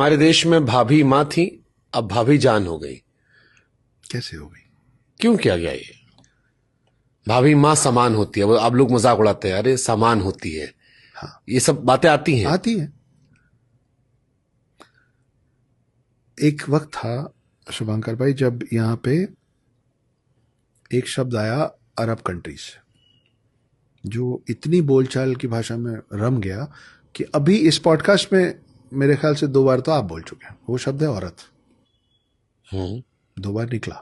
हमारे देश में भाभी माँ थी, अब भाभी जान हो गई। कैसे हो गई? क्यों किया गया ये? भाभी माँ समान होती है, वो आप लोग मजाक उड़ाते हैं, अरे समान होती है। हाँ, ये सब बातें आती हैं। आती है। एक वक्त था शुभंकर भाई जब यहाँ पे एक शब्द आया अरब कंट्रीज से, जो इतनी बोलचाल की भाषा में रम गया कि अभी इस पॉडकास्ट में मेरे ख्याल से 2 बार तो आप बोल चुके हैं। वो शब्द है औरत। 2 बार निकला।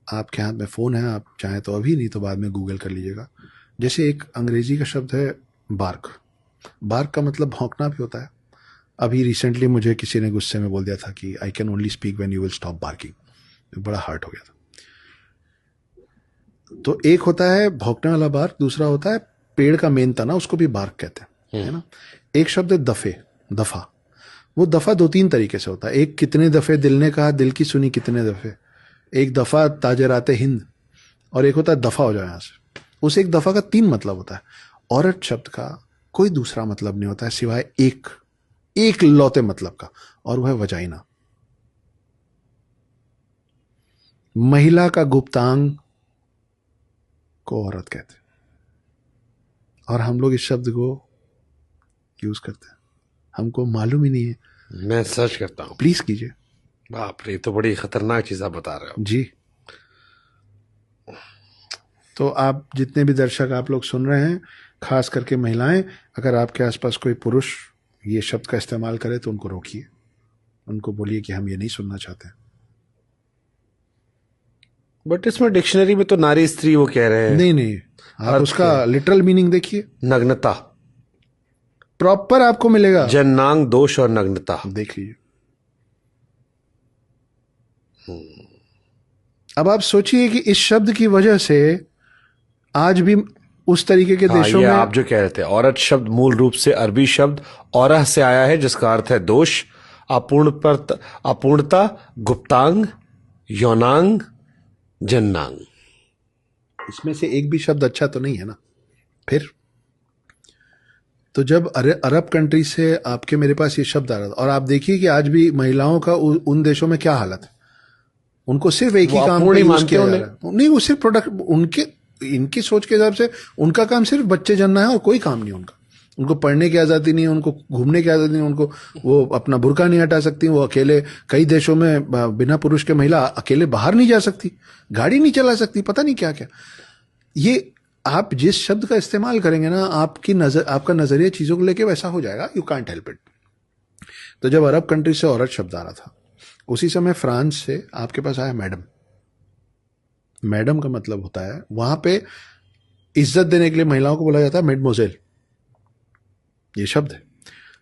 आपके हाथ में फोन है, आप चाहें तो अभी, नहीं तो बाद में गूगल कर लीजिएगा। जैसे एक अंग्रेजी का शब्द है बार्क। बार्क का मतलब भौंकना भी होता है। अभी रिसेंटली मुझे किसी ने गुस्से में बोल दिया था कि I can only speak when you will stop barking. बड़ा हर्ट हो गया था। तो एक होता है भौंकने वाला बार्क, दूसरा होता है पेड़ का मेन तना, उसको भी बार्क कहते हैं, है ना। एक शब्द है दफे, दफा। वो दफा 2-3 तरीके से होता है। एक, कितने दफे दिल ने कहा, दिल की सुनी कितने दफे। एक दफा ताजराते हिंद। और एक होता है दफा हो जाए यहां से। उस एक दफा का 3 मतलब होता है। औरत शब्द का कोई दूसरा मतलब नहीं होता है सिवाय एक लौते मतलब का, और वह वजाइना। महिला का गुप्तांग को औरत कहते हैं, और हम लोग इस शब्द को यूज करते हैं। हमको मालूम ही नहीं है। मैं सर्च करता हूँ। प्लीज कीजिए। बाप रे, ये तो बड़ी खतरनाक चीज आप बता रहे हो जी। तो आप जितने भी दर्शक आप लोग सुन रहे हैं, खास करके महिलाएं, अगर आपके आसपास कोई पुरुष ये शब्द का इस्तेमाल करे तो उनको रोकिए। उनको बोलिए कि हम ये नहीं सुनना चाहते हैं। बट इसमें डिक्शनरी में तो नारी स्त्री वो कह रहे हैं। नहीं नहीं, आप उसका लिटरल मीनिंग देखिए। नग्नता, प्रॉपर आपको मिलेगा। जन्नांग, दोष और नग्नता। देख लीजिए। अब आप सोचिए कि इस शब्द की वजह से आज भी उस तरीके के देशों ये में आप जो कह रहे थे, औरत शब्द मूल रूप से अरबी शब्द औरह से आया है, जिसका अर्थ है दोष, अपूर्णता, गुप्तांग, यौनांग, जन्नांग। इसमें से एक भी शब्द अच्छा तो नहीं है ना। फिर तो जब अरब कंट्री से आपके मेरे पास ये शब्द आ रहा था, और आप देखिए कि आज भी महिलाओं का उन देशों में क्या हालत है। उनको सिर्फ एक ही काम पे यूज किया जा रहा है। नहीं, वो सिर्फ प्रोडक्ट, उनके इनकी सोच के हिसाब से उनका काम सिर्फ बच्चे जनना है और कोई काम नहीं उनका। उनको पढ़ने की आज़ादी नहीं है, उनको घूमने की आज़ादी नहीं है, उनको वो अपना बुर्का नहीं हटा सकती। वो अकेले, कई देशों में बिना पुरुष के महिला अकेले बाहर नहीं जा सकती, गाड़ी नहीं चला सकती, पता नहीं क्या क्या। ये आप जिस शब्द का इस्तेमाल करेंगे ना, आपका नजरिया चीजों को लेके वैसा हो जाएगा। You can't help it. तो जब अरब कंट्री से औरत शब्द आ रहा था, उसी समय फ्रांस से आपके पास आया मैडम। मैडम का मतलब होता है, वहां पे इज्जत देने के लिए महिलाओं को बोला जाता है मेडमोजेल। ये शब्द है।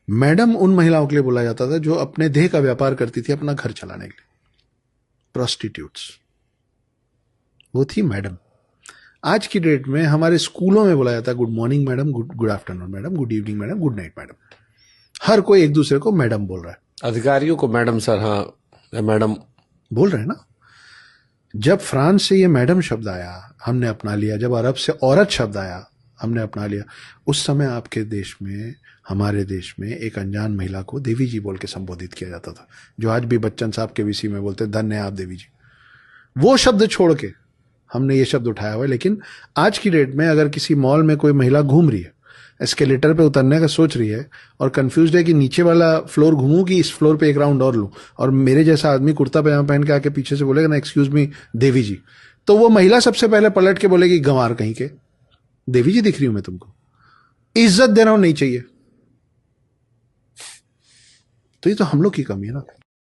मैडम उन महिलाओं के लिए बोला जाता था जो अपने देह का व्यापार करती थी अपना घर चलाने के लिए। प्रोस्टिट्यूट्स, वो थी मैडम। आज की डेट में हमारे स्कूलों में बोला जाता है good morning madam, good afternoon madam, good evening madam, good night madam. हर कोई एक दूसरे को मैडम बोल रहा है। अधिकारियों को मैडम सर, हाँ मैडम बोल रहे हैं ना। जब फ्रांस से ये मैडम शब्द आया हमने अपना लिया, जब अरब से औरत शब्द आया हमने अपना लिया। उस समय आपके देश में, हमारे देश में, एक अनजान महिला को देवी जी बोल के संबोधित किया जाता था, जो आज भी बच्चन साहब के विषय में बोलते धन्य आप देवी जी। वो शब्द छोड़ के हमने ये शब्द उठाया हुआ है। लेकिन आज की डेट में अगर किसी मॉल में कोई महिला घूम रही है, एस्केलेटर पे उतरने का सोच रही है और कंफ्यूज्ड है कि नीचे वाला फ्लोर घूमूं कि इस फ्लोर पे एक राउंड और लूं, और मेरे जैसा आदमी कुर्ता पजामा पहन के आके पीछे से बोलेगा ना एक्सक्यूज मी देवी जी, तो वो महिला सबसे पहले पलट के बोलेगी गंवार कहीं के, देवी जी दिख रही हूं मैं तुमको, इज्जत देना नहीं चाहिए। तो ये तो हम लोग की कमी है ना।